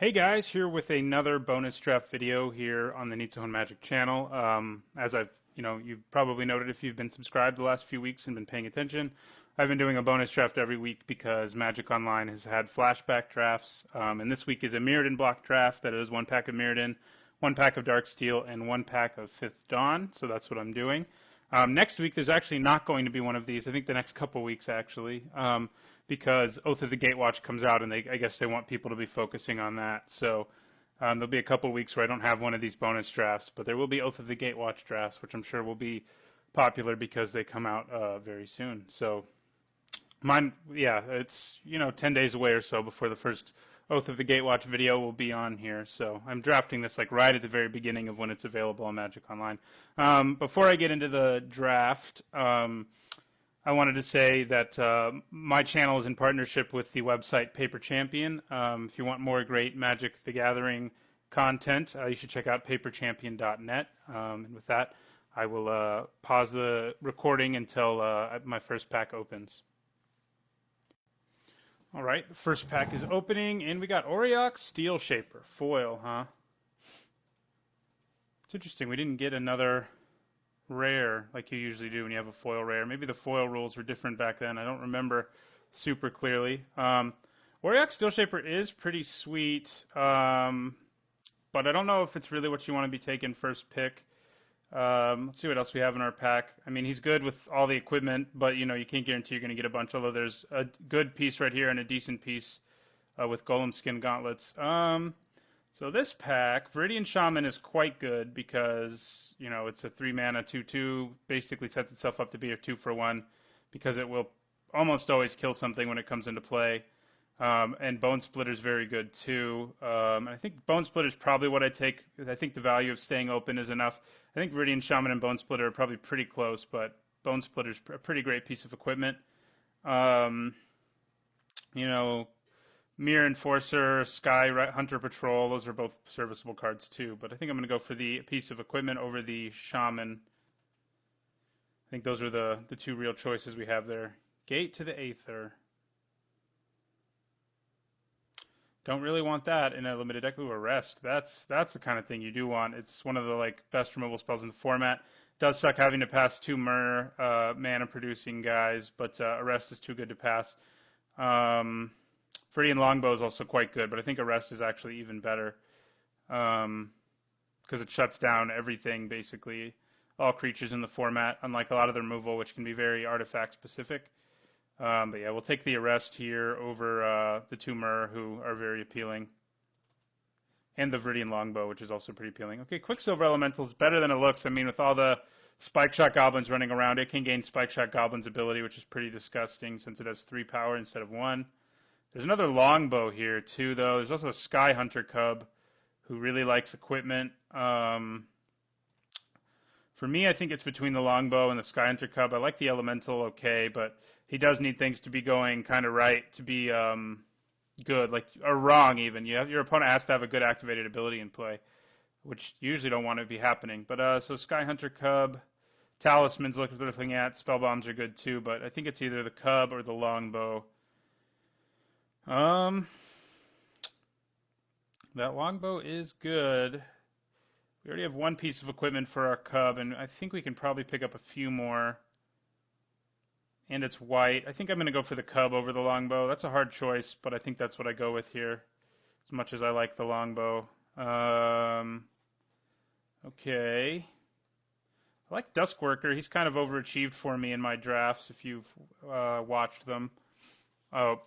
Hey guys, here with another bonus draft video here on the Need to Hone Magic channel. As you've probably noted if you've been subscribed the last few weeks and been paying attention, I've been doing a bonus draft every week because Magic Online has had flashback drafts, and this week is a Mirrodin block draft. That is 1 pack of Mirrodin, 1 pack of Darksteel, and 1 pack of Fifth Dawn. So that's what I'm doing. Next week there's actually not going to be one of these. I think the next couple weeks actually. Because Oath of the Gatewatch comes out, and I guess they want people to be focusing on that. So there'll be a couple weeks where I don't have one of these bonus drafts, but there will be Oath of the Gatewatch drafts, which I'm sure will be popular because they come out very soon. So mine, yeah, it's 10 days away or so before the first Oath of the Gatewatch video will be on here. So I'm drafting this like right at the very beginning of when it's available on Magic Online. Before I get into the draft, I wanted to say that my channel is in partnership with the website Paper Champion. If you want more great Magic the Gathering content, you should check out paperchampion.net. And with that, I will pause the recording until my first pack opens. All right, the first pack is opening, and we got Auriok Steel Shaper, foil, huh? It's interesting, we didn't get another rare like you usually do when you have a foil rare. Maybe the foil rules were different back then. I don't remember super clearly. Auriok Steel Shaper is pretty sweet, but I don't know if it's really what you want to be taking first pick. Let's see what else we have in our pack. I mean, he's good with all the equipment, but you can't guarantee you're going to get a bunch, although there's a good piece right here and a decent piece with Golem Skin Gauntlets. So this pack, Viridian Shaman is quite good because, it's a 3-mana 2/2, basically sets itself up to be a 2-for-1 because it will almost always kill something when it comes into play. And Bone Splitter is very good too. I think Bone Splitter is probably what I take. I think the value of staying open is enough. I think Viridian Shaman and Bone Splitter are probably pretty close, but Bone Splitter is a pretty great piece of equipment. Mirror Enforcer, Sky Hunter Patrol, those are both serviceable cards too, but I think I'm going to go for the piece of equipment over the Shaman. I think those are the two real choices we have there. Gate to the Aether. Don't really want that in a limited deck. Ooh, Arrest. That's the kind of thing you do want. It's one of the best removal spells in the format. It does suck having to pass 2 mana producing guys, but Arrest is too good to pass. Viridian Longbow is also quite good, but I think Arrest is actually even better because it shuts down everything, basically, all creatures in the format, unlike a lot of the removal, which can be very artifact specific. But yeah, we'll take the Arrest here over the 2 who are very appealing, and the Viridian Longbow, which is also pretty appealing. Okay, Quicksilver Elemental is better than it looks. I mean, with all the Spike Shot Goblins running around, it can gain Spike Shot Goblin's ability, which is pretty disgusting since it has 3 power instead of 1. There's another Longbow here, too, though. There's also a Sky Hunter Cub who really likes equipment. For me, I think it's between the Longbow and the Sky Hunter Cub. I like the Elemental okay, but he does need things to be going kind of right to be good, or wrong even. Your opponent has to have a good activated ability in play, which you usually don't want to be happening. But so Sky Hunter Cub, Talisman's looking at. Spell Bombs are good, too, but I think it's either the Cub or the Longbow. That Longbow is good. We already have 1 piece of equipment for our Cub, and I think we can probably pick up a few more. And it's white. I think I'm going to go for the Cub over the Longbow. That's a hard choice, but I think that's what I go with here, as much as I like the Longbow. Okay. I like Duskworker. He's kind of overachieved for me in my drafts, if you've watched them.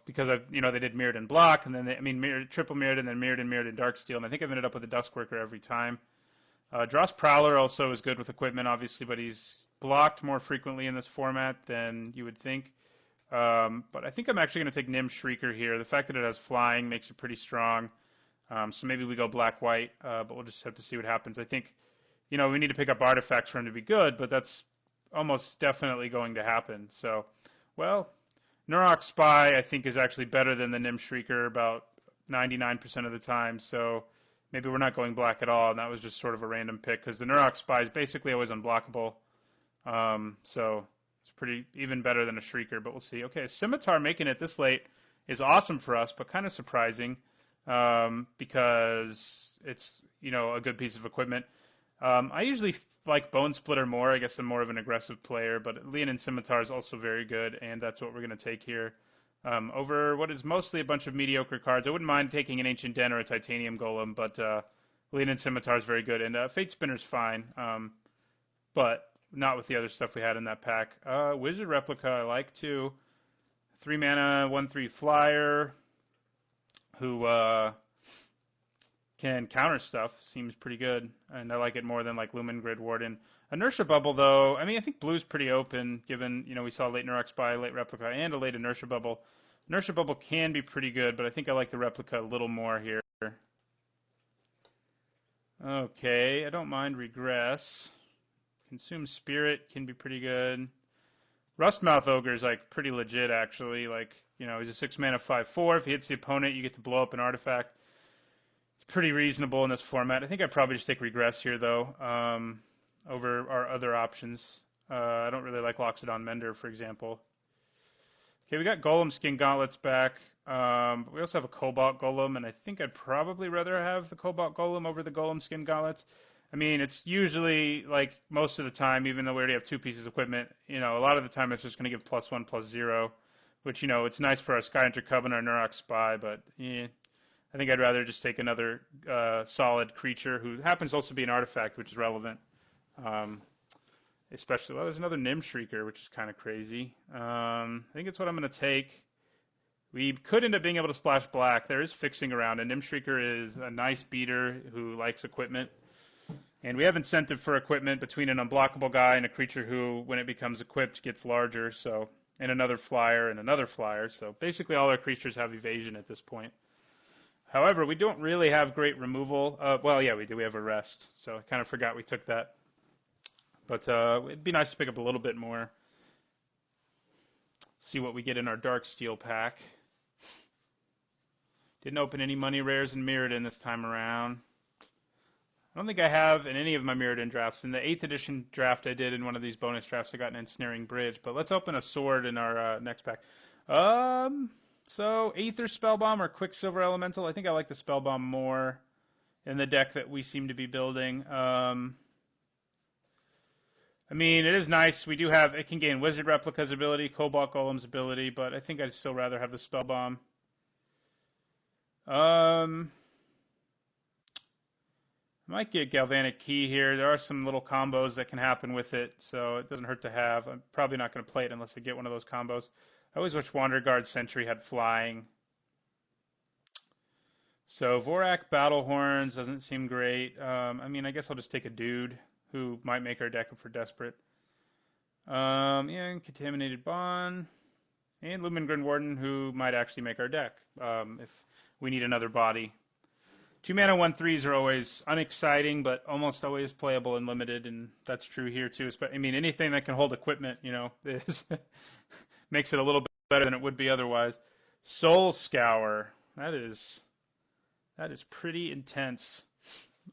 Because they did Mirrodin block, and then triple Mirrodin, then Mirrodin Darksteel, and I think I've ended up with a Duskworker every time. Dross Prowler also is good with equipment, obviously, but he's blocked more frequently in this format than you would think. But I think I'm actually going to take Nim Shrieker here. The fact that it has flying makes it pretty strong. So maybe we go black-white, but we'll just have to see what happens. I think, we need to pick up artifacts for him to be good, but that's almost definitely going to happen. So, well, Nurok Spy, I think, is actually better than the Nim Shrieker about 99% of the time, so maybe we're not going black at all, and that was just sort of a random pick, because the Nurok Spy is basically always unblockable, so it's pretty even better than a Shrieker, but we'll see. Okay, Scimitar making it this late is awesome for us, but kind of surprising. because it's, a good piece of equipment. I usually like Bone Splitter more. I guess I'm more of an aggressive player, but Leonin Scimitar is also very good, and that's what we're going to take here. Over what is mostly a bunch of mediocre cards. I wouldn't mind taking an Ancient Den or a Titanium Golem, but Leonin Scimitar is very good, and Fate Spinner's fine, but not with the other stuff we had in that pack. Wizard Replica I like too. 3 mana, 1/3 flyer, who can counter stuff. Seems pretty good, and I like it more than like Lumen Grid Warden. Inertia Bubble, though, I think blue's pretty open, given, we saw late Nerox Spy, late Replica, and a late Inertia Bubble. Inertia Bubble can be pretty good, but I think I like the Replica a little more here. Okay, I don't mind Regress. Consume Spirit can be pretty good. Rustmouth Ogre is like pretty legit, actually. Like, he's a 6 mana 5/4. If he hits the opponent, you get to blow up an artifact. It's pretty reasonable in this format. I think I'd probably just take Regress here, though, over our other options. I don't really like Loxodon Mender, for example. Okay, we got Golem Skin Gauntlets back. But we also have a Cobalt Golem, and I think I'd probably rather have the Cobalt Golem over the Golem Skin Gauntlets. It's usually, like, most of the time, even though we already have 2 pieces of equipment, a lot of the time it's just going to give +1/+0, which, it's nice for our Skyhunter Coven or Nerox Spy, but, I think I'd rather just take another solid creature who happens to also be an artifact, which is relevant. Especially, there's another Nim Shrieker, which is kind of crazy. I think it's what I'm going to take. We could end up being able to splash black. There is fixing around, and Nim Shrieker is a nice beater who likes equipment. And we have incentive for equipment between an unblockable guy and a creature who, when it becomes equipped, gets larger, and another flyer and another flyer. So basically all our creatures have evasion at this point. However, we don't really have great removal. Well, yeah, we do. We have Arrest. So I kind of forgot we took that. But it'd be nice to pick up a little bit more. See what we get in our Darksteel pack. Didn't open any money rares in Mirrodin this time around. I don't think I have in any of my Mirrodin drafts. In the 8th edition draft I did in one of these bonus drafts, I got an Ensnaring Bridge. But let's open a sword in our next pack. So Aether Spellbomb or Quicksilver Elemental. I think I like the Spellbomb more in the deck that we seem to be building. It is nice. We do have, it can gain Wizard Replica's ability, Cobalt Golem's ability, but I think I'd still rather have the Spellbomb. I might get Galvanic Key here. There are some little combos that can happen with it, so it doesn't hurt to have. I'm probably not going to play it unless I get one of those combos. I always wish Wanderguard Sentry had flying. So Vorak Battlehorns doesn't seem great. I guess I'll just take a dude who might make our deck up for Desperate. And Contaminated Bond. And Lumen Grid Warden, who might actually make our deck if we need another body. 2 mana 1/3s are always unexciting, but almost always playable and limited, and that's true here too. Anything that can hold equipment, is makes it a little bit better than it would be otherwise. Soul Scour, that is pretty intense.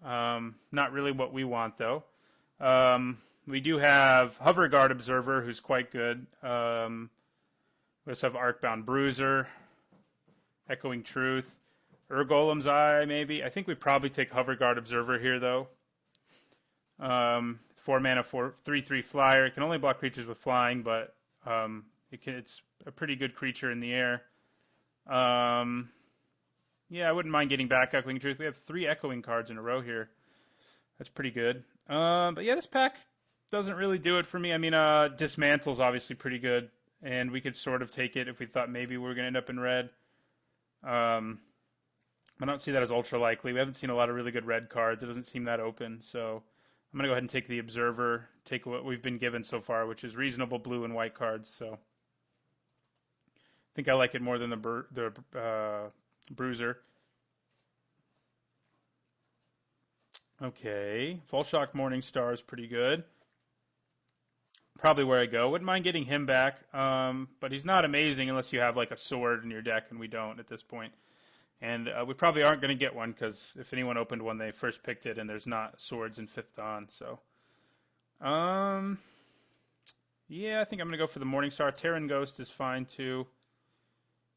Not really what we want though. We do have Hoverguard Observer, who's quite good. We also have Arcbound Bruiser, Echoing Truth. Urgolem's Eye, maybe. I think we probably take Hoverguard Observer here, though. 4 mana, 3/3 flyer. It can only block creatures with flying, but it's a pretty good creature in the air. Yeah, I wouldn't mind getting back Echoing Truth. We have 3 Echoing cards in a row here. That's pretty good. But yeah, this pack doesn't really do it for me. Dismantle's obviously pretty good, and we could sort of take it if we thought maybe we were going to end up in red. I don't see that as ultra likely. We haven't seen a lot of really good red cards. It doesn't seem that open, so I'm going to go ahead and take the Observer, take what we've been given so far, which is reasonable blue and white cards. So I think I like it more than the Bruiser. Okay, Volshock Morningstar is pretty good. Probably where I go. Wouldn't mind getting him back, but he's not amazing unless you have like a sword in your deck, and we don't at this point. And we probably aren't going to get one because if anyone opened one, they first picked it, and there's not swords in 5th Dawn. So, yeah, I think I'm going to go for the Morningstar. Terran Ghost is fine too.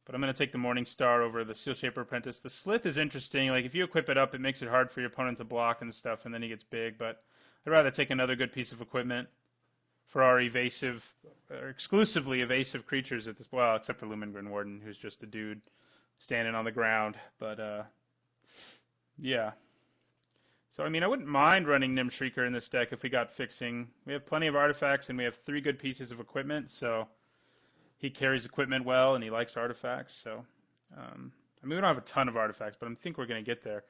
But I'm going to take the Morning Star over the Steel Shaper Apprentice. The Slith is interesting. Like, if you equip it up, it makes it hard for your opponent to block and stuff, and then he gets big. But I'd rather take another good piece of equipment for our evasive, or exclusively evasive creatures at this, well, except for Lumengrin Warden, who's just a dude standing on the ground. But, yeah. So, I mean, I wouldn't mind running Nim Shrieker in this deck if we got fixing. We have plenty of artifacts, and we have 3 good pieces of equipment, so he carries equipment well, and he likes artifacts. So, I mean, we don't have a ton of artifacts, but I think we're going to get there.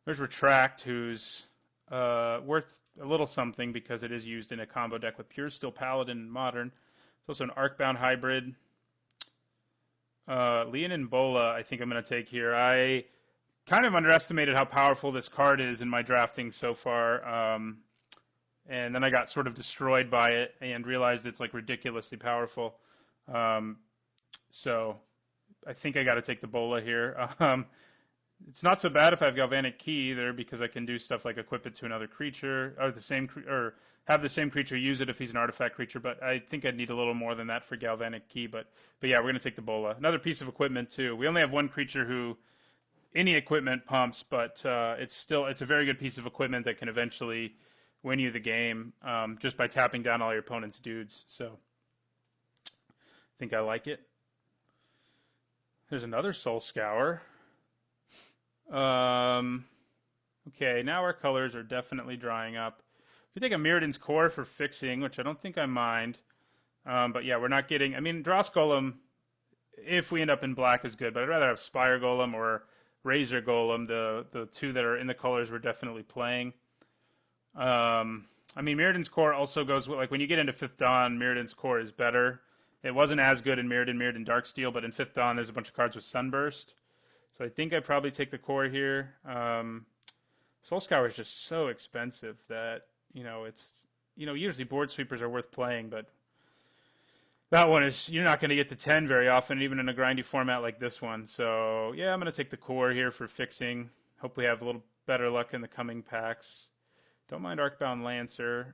There's Retract, who's worth a little something because it is used in a combo deck with Pure Steel Paladin and Modern. It's also an Arcbound hybrid. Leonin Bola, I think I'm going to take here. I kind of underestimated how powerful this card is in my drafting so far, and then I got sort of destroyed by it and realized it's like ridiculously powerful. So I think I got to take the Bola here. It's not so bad if I have Galvanic Key either, because I can do stuff like equip it to another creature, or have the same creature use it if he's an artifact creature. But I think I'd need a little more than that for Galvanic Key. But yeah, we're gonna take the Bola. Another piece of equipment too. We only have one creature who any equipment pumps, but it's a very good piece of equipment that can eventually win you the game just by tapping down all your opponent's dudes. So I think I like it. There's another Soul Scour. Okay, now our colors are definitely drying up. If we take a Mirrodin's Core for fixing, which I don't think I mind, but yeah, we're not getting, I mean, Dross Golem, if we end up in black, is good, but I'd rather have Spire Golem or Razor Golem, the 2 that are in the colors we're definitely playing. I mean, Mirrodin's Core also goes, like, when you get into 5th Dawn, Mirrodin's Core is better. It wasn't as good in Mirrodin Darksteel, but in 5th Dawn, there's a bunch of cards with Sunburst. So I think I'd probably take the Core here. Soul Scour is just so expensive that, it's, usually board sweepers are worth playing, but that one is, you're not going to get to 10 very often, even in a grindy format like this one. So, yeah, I'm going to take the Core here for fixing. Hope we have a little better luck in the coming packs. Don't mind Arcbound Lancer.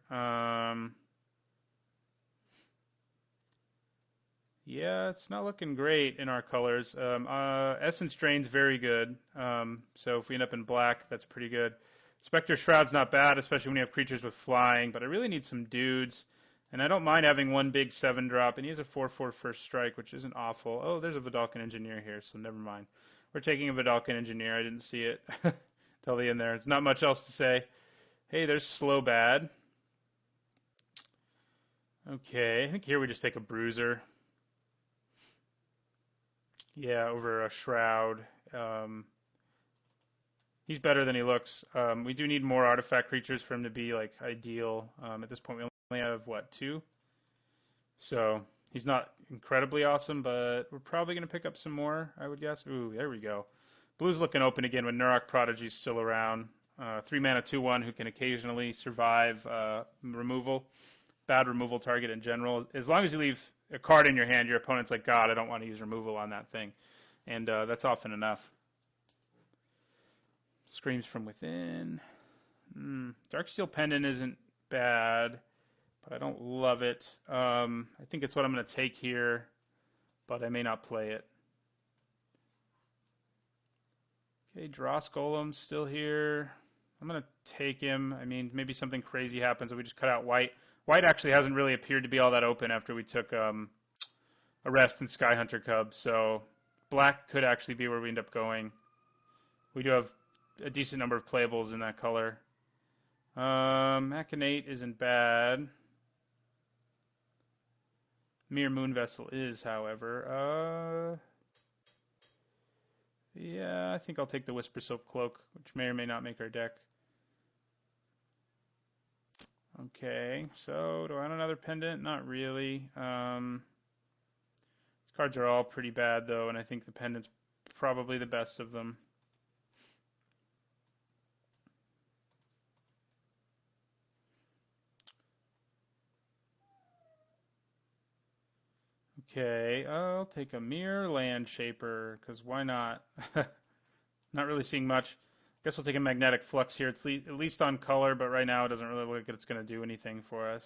Yeah, it's not looking great in our colors. Essence Drain's very good. So if we end up in black, that's pretty good. Spectre Shroud's not bad, especially when you have creatures with flying, but I really need some dudes. And I don't mind having one big 7-drop, and he has a 4/4 first strike, which isn't awful. Oh, there's a Vidalcan Engineer here, so never mind. We're taking a Vidalcan Engineer. I didn't see it till the end there. There's not much else to say. Hey, there's Slow Bad. Okay, I think here we just take a Bruiser. Yeah, over a Shroud. He's better than he looks. We do need more artifact creatures for him to be like ideal. At this point, we only have, 2? So he's not incredibly awesome, but we're probably going to pick up some more, I would guess. Ooh, there we go. Blue's looking open again when Nurok Prodigy's still around. 3 mana, 2/1 who can occasionally survive removal. Bad removal target in general. As long as you leave a card in your hand, your opponent's like, God, I don't want to use removal on that thing. And that's often enough. Screams from Within. Darksteel Pendant isn't bad, but I don't love it. I think it's what I'm going to take here, but I may not play it. Okay, Dross Golem's still here. I'm going to take him. I mean, maybe something crazy happens and we just cut out white. White actually hasn't really appeared to be all that open after we took Arrest and Skyhunter Cub, so black could actually be where we end up going. We do have a decent number of playables in that color. Machinate isn't bad. Mere Moon Vessel is, however. Yeah, I think I'll take the Whisper Silk Cloak, which may or may not make our deck. Okay, so do I want another pendant? Not really. These cards are all pretty bad, though, and I think the pendant's probably the best of them. Okay, I'll take a Mirror Land Shaper, because why not? Not really seeing much. Guess we'll take a Magnetic Flux here. It's at least on color, but right now it doesn't really look like it's going to do anything for us.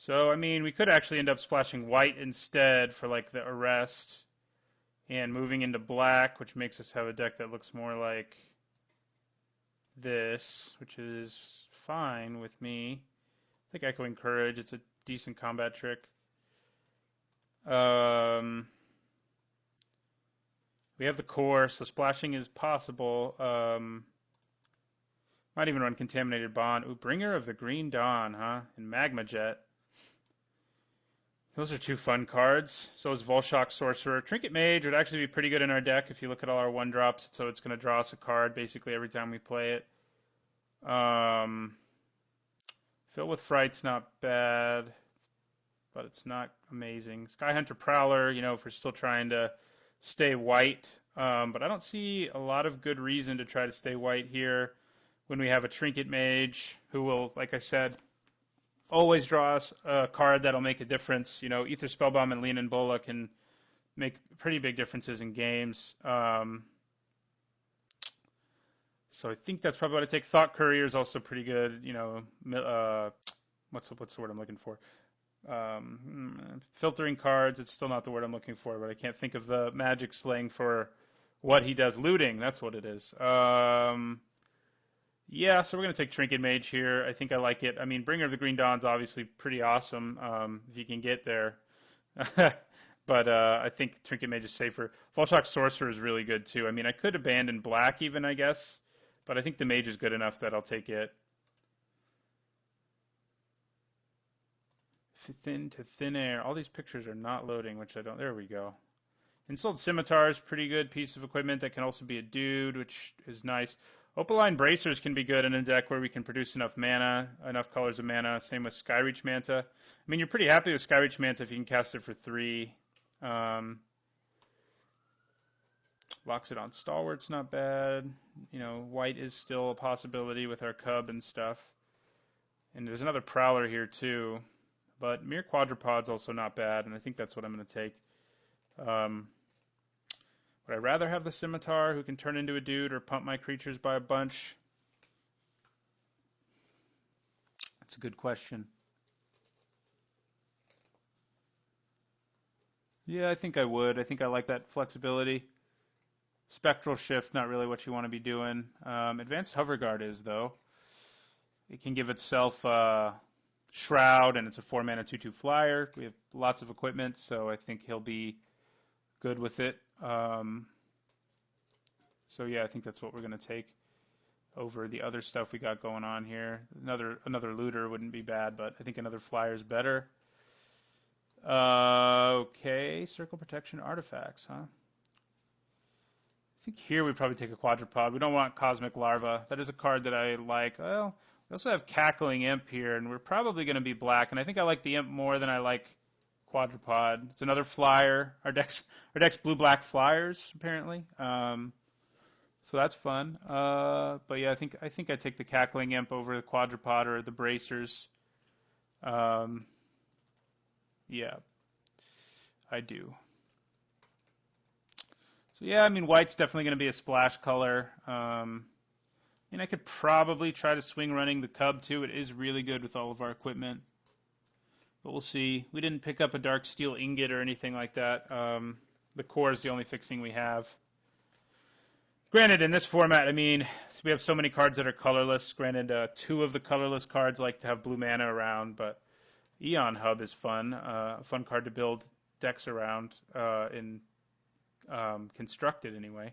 So, I mean, we could actually end up splashing white instead for like the arrest and moving into black, which makes us have a deck that looks more like this, which is fine with me. I think Echoing Courage, it's a decent combat trick. We have the core, so splashing is possible. Might even run Contaminated Bond. Ooh, Bringer of the Green Dawn, huh? And Magma Jet. Those are two fun cards. So is Volshock Sorcerer. Trinket Mage would actually be pretty good in our deck if you look at all our 1-drops. So it's going to draw us a card basically every time we play it. Fill with Fright's not bad, but it's not amazing. Skyhunter Prowler, you know, if we're still trying to stay white. But I don't see a lot of good reason to try to stay white here when we have a Trinket Mage who will, like I said, always draw us a card that'll make a difference. You know, Ether Spellbomb and Lean and Bola can make pretty big differences in games. So I think that's probably what I take. Thought Courier is also pretty good. You know, what's the word I'm looking for? Filtering cards. It's still not the word I'm looking for, but I can't think of the Magic slang for what he does. Looting. That's what it is. Yeah, so we're going to take Trinket Mage here. I think I like it. I mean, Bringer of the Green Dawn's obviously pretty awesome if you can get there. But I think Trinket Mage is safer. Volshock Sorcerer is really good, too. I mean, I could abandon black even, I guess. But I think the Mage is good enough that I'll take it. Thin to Thin Air. All these pictures are not loading, which I don't... There we go. Insult Scimitar is pretty good piece of equipment that can also be a dude, which is nice. Opaline Bracers can be good in a deck where we can produce enough mana, enough colors of mana. Same with Skyreach Manta. I mean, you're pretty happy with Skyreach Manta if you can cast it for 3. Loxodon Stalwart's not bad. You know, white is still a possibility with our Cub and stuff. And there's another Prowler here too. But Mere Quadrupod's also not bad, and I think that's what I'm going to take. Would I rather have the Scimitar who can turn into a dude or pump my creatures by a bunch? That's a good question. Yeah, I think I would. I think I like that flexibility. Spectral Shift, not really what you want to be doing. Advanced Hover Guard is, though. It can give itself Shroud, and it's a 4-mana 2/2 flyer. We have lots of equipment, so I think he'll be good with it. So yeah, I think that's what we're going to take over the other stuff we got going on here. Another looter wouldn't be bad, but I think another flyer is better. Okay, Circle Protection Artifacts, huh? I think here we probably take a Quadrupod. We don't want Cosmic Larva. That is a card that I like. Well, we also have Cackling Imp here, and we're probably going to be black. And I think I like the Imp more than I like Quadrupod. It's another flyer. Our deck's blue-black flyers, apparently. So that's fun. But yeah, I think I take the Cackling Imp over the Quadrupod or the Bracers. Yeah, I do. So yeah, I mean, white's definitely going to be a splash color. I mean, I could probably try to swing running the Cub too. It is really good with all of our equipment. But we'll see. We didn't pick up a Dark Steel Ingot or anything like that. The core is the only fixing we have. Granted, in this format, I mean, we have so many cards that are colorless. Granted, 2 of the colorless cards like to have blue mana around, but Eon Hub is fun. A fun card to build decks around in Constructed anyway.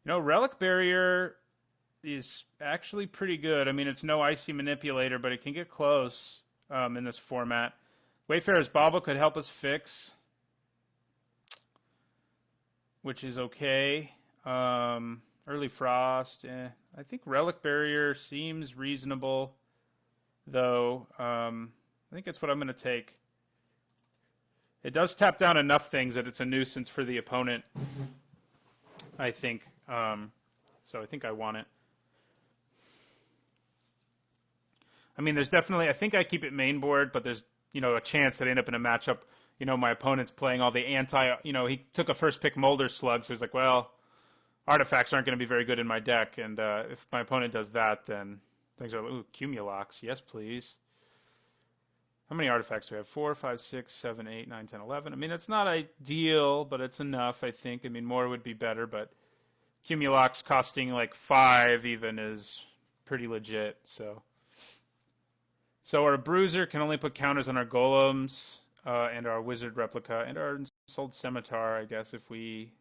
You know, Relic Barrier is actually pretty good. I mean, it's no Icy Manipulator, but it can get close in this format. Wayfarer's Bauble could help us fix, which is okay. Early Frost, I think Relic Barrier seems reasonable, though. I think it's what I'm going to take. It does tap down enough things that it's a nuisance for the opponent, I think. So I think I want it. I mean, there's definitely, I think I keep it main board, but there's, you know, a chance that I end up in a matchup, you know, my opponent's playing all the he took a first pick Molder Slug, so he's like, well, artifacts aren't going to be very good in my deck, and if my opponent does that, then things are, ooh, Cumulox, yes please. How many artifacts do we have? 4, 5, 6, 7, 8, 9, 10, 11. I mean, it's not ideal, but it's enough, I think. I mean, more would be better, but Cumulox costing like 5 even is pretty legit, so. So our Bruiser can only put counters on our Golems, and our Wizard Replica, and our Sold Scimitar, I guess, if we...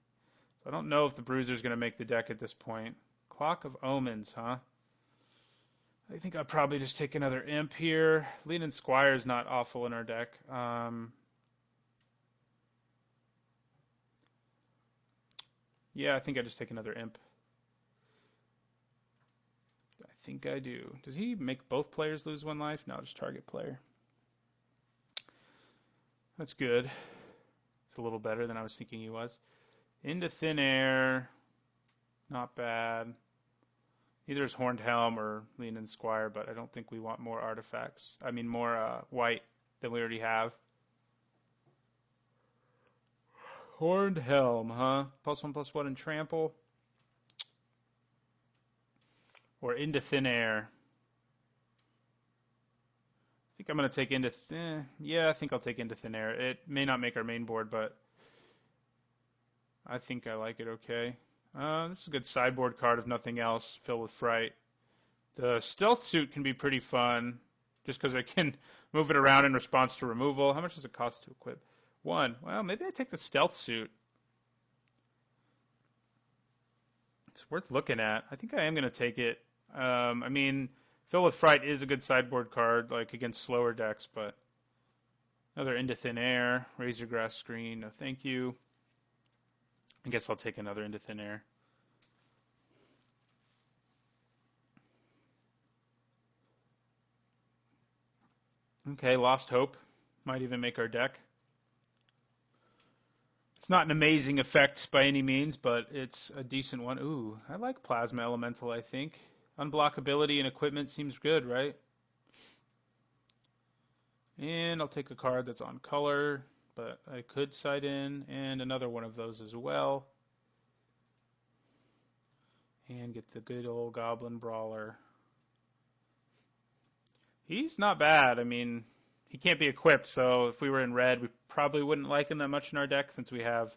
So I don't know if the Bruiser's going to make the deck at this point. Clock of Omens, huh? I think I'll probably just take another Imp here. Leanin' Squire's not awful in our deck. Yeah, I think I just take another Imp. I think I do. Does he make both players lose 1 life? No, just target player. That's good. It's a little better than I was thinking he was. Into Thin Air. Not bad. Either is Horned Helm or Leanin' Squire, but I don't think we want more artifacts. I mean, more white than we already have. Horned Helm, huh? +1/+1 and trample. Or Into Thin Air. I think I'm going to take yeah, I think I'll take Into Thin Air. It may not make our main board, but I think I like it okay. This is a good sideboard card, if nothing else, filled with Fright. The Stealth Suit can be pretty fun, just because I can move it around in response to removal. How much does it cost to equip? 1. Well, maybe I take the Stealth Suit. It's worth looking at. I think I am going to take it. I mean, Fill with Fright is a good sideboard card, like against slower decks, but another Into Thin Air, Razorgrass Screen, no thank you. I guess I'll take another Into Thin Air. Okay, Lost Hope. Might even make our deck. It's not an amazing effect by any means, but it's a decent one. Ooh, I like Plasma Elemental, I think. Unblockability and equipment seems good, right? And I'll take a card that's on color, but I could side in, and another one of those as well. And get the good old Goblin Brawler. He's not bad. I mean, he can't be equipped, so if we were in red, we probably wouldn't like him that much in our deck since we have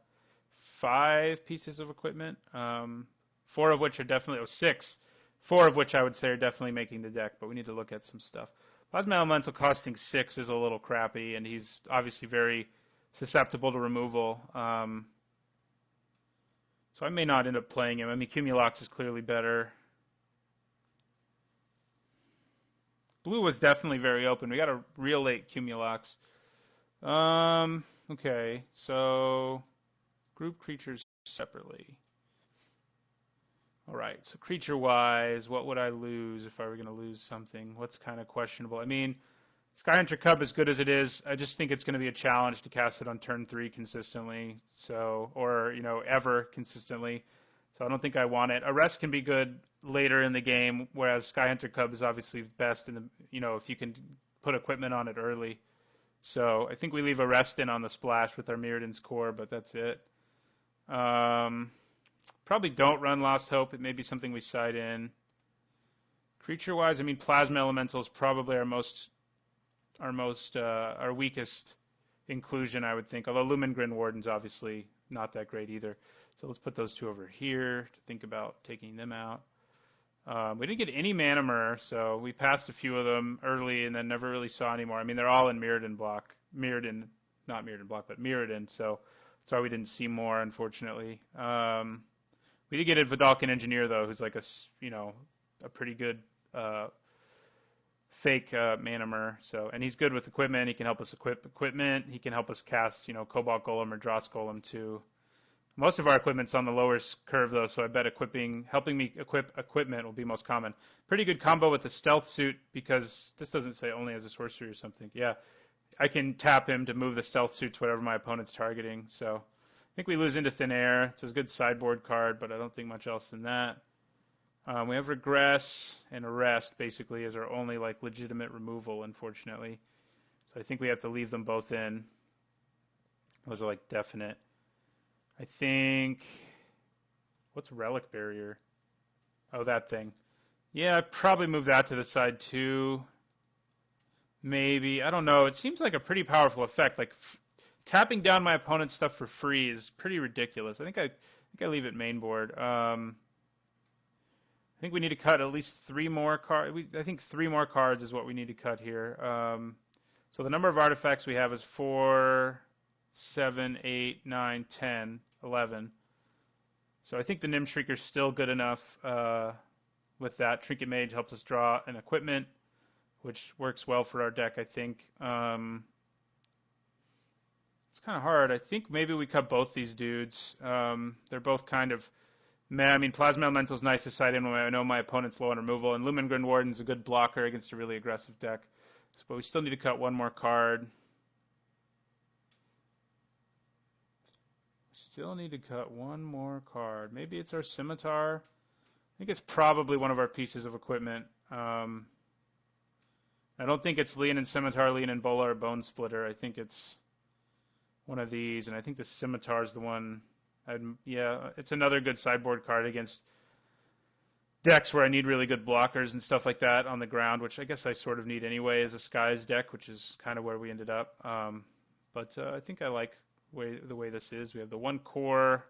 5 pieces of equipment. 4 of which are definitely, 6. 4 of which I would say are definitely making the deck, but we need to look at some stuff. Plasma Elemental costing 6 is a little crappy, and he's obviously very susceptible to removal. So I may not end up playing him. I mean, Cumulox is clearly better. Blue was definitely very open. We got a real late Cumulox. Okay, so group creatures separately. All right, so creature-wise, what would I lose if I were going to lose something? What's kind of questionable? I mean, Skyhunter Cub, as good as it is, I just think it's going to be a challenge to cast it on turn 3 consistently, so, or, you know, ever consistently. So I don't think I want it. Arrest can be good later in the game, whereas Skyhunter Cub is obviously best in the, you know, if you can put equipment on it early. So I think we leave Arrest in on the splash with our Mirrodin's Core, but that's it. Probably don't run Lost Hope. It may be something we side in. Creature-wise, I mean, Plasma Elemental is probably our weakest inclusion, I would think. Although Lumengrin Warden's obviously not that great either. So let's put those 2 over here to think about taking them out. We didn't get any Manamur, so we passed a few of them early and then never really saw any more. I mean, they're all in Mirrodin block. Mirrodin, not Mirrodin block, but Mirrodin, so that's why we didn't see more, unfortunately. We did get a Vidalcan Engineer, though, who's like a pretty good fake Manamur. So, and he's good with equipment. He can help us equip equipment. He can help us cast, Cobalt Golem or Dross Golem too. Most of our equipment's on the lower curve, though, so I bet helping me equip equipment will be most common. Pretty good combo with the Stealth Suit, because this doesn't say only as a sorcery or something. Yeah, I can tap him to move the Stealth Suit to whatever my opponent's targeting. So I think we lose Into Thin Air. It's a good sideboard card, but I don't think much else than that. We have Regress and Arrest, basically, as our only legitimate removal, unfortunately. So I think we have to leave them both in. Those are definite. I think, what's Relic Barrier? Oh, that thing. Yeah, I'd probably move that to the side too. Maybe. I don't know. It seems like a pretty powerful effect. Like tapping down my opponent's stuff for free is pretty ridiculous. I think I leave it main board. I think we need to cut at least 3 more cards. I think 3 more cards is what we need to cut here. So the number of artifacts we have is 4, 7, 8, 9, 10, 11. So I think the Nim Shrieker is still good enough with that. Trinket Mage helps us draw an equipment, which works well for our deck, I think. It's kind of hard. I think maybe we cut both these dudes. They're both kind of meh. I mean, Plasma Elemental's nice to side in when I know my opponent's low on removal, and Lumen Grin Warden's a good blocker against a really aggressive deck. But we still need to cut 1 more card. Still need to cut 1 more card. Maybe it's our Scimitar. I think it's probably one of our pieces of equipment. I don't think it's Leon and Scimitar, Leon and Bola, or Bone Splitter. I think it's one of these, and I think the Scimitar is the one. Yeah, it's another good sideboard card against decks where I need really good blockers and stuff like that on the ground, which I guess I sort of need anyway as a Skies deck, which is kind of where we ended up. But I think I like the way this is. We have the 1 core.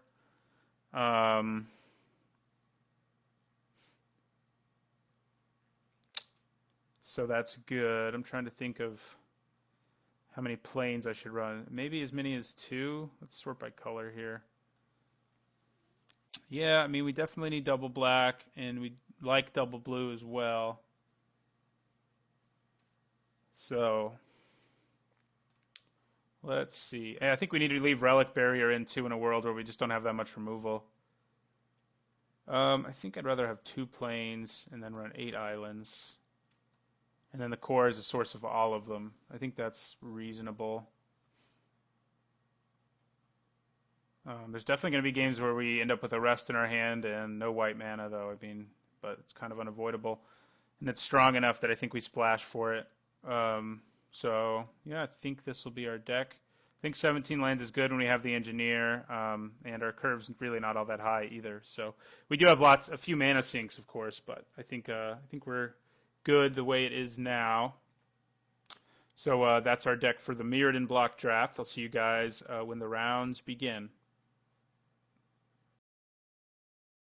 So that's good. I'm trying to think of how many planes I should run. Maybe as many as 2. Let's sort by color here. Yeah, I mean, we definitely need double black, and we like double blue as well. So let's see. I think we need to leave Relic Barrier in, too, in a world where we just don't have that much removal. I think I'd rather have 2 planes and then run 8 islands. And then the core is a source of all of them. I think that's reasonable. There's definitely going to be games where we end up with a rest in our hand and no white mana, though. I mean, but it's kind of unavoidable. And it's strong enough that I think we splash for it. So, yeah, I think this will be our deck. I think 17 lands is good when we have the Engineer, and our curve's really not all that high either. So we do have a few mana sinks, of course, but I think we're good the way it is now. So that's our deck for the Mirrodin block draft. I'll see you guys when the rounds begin.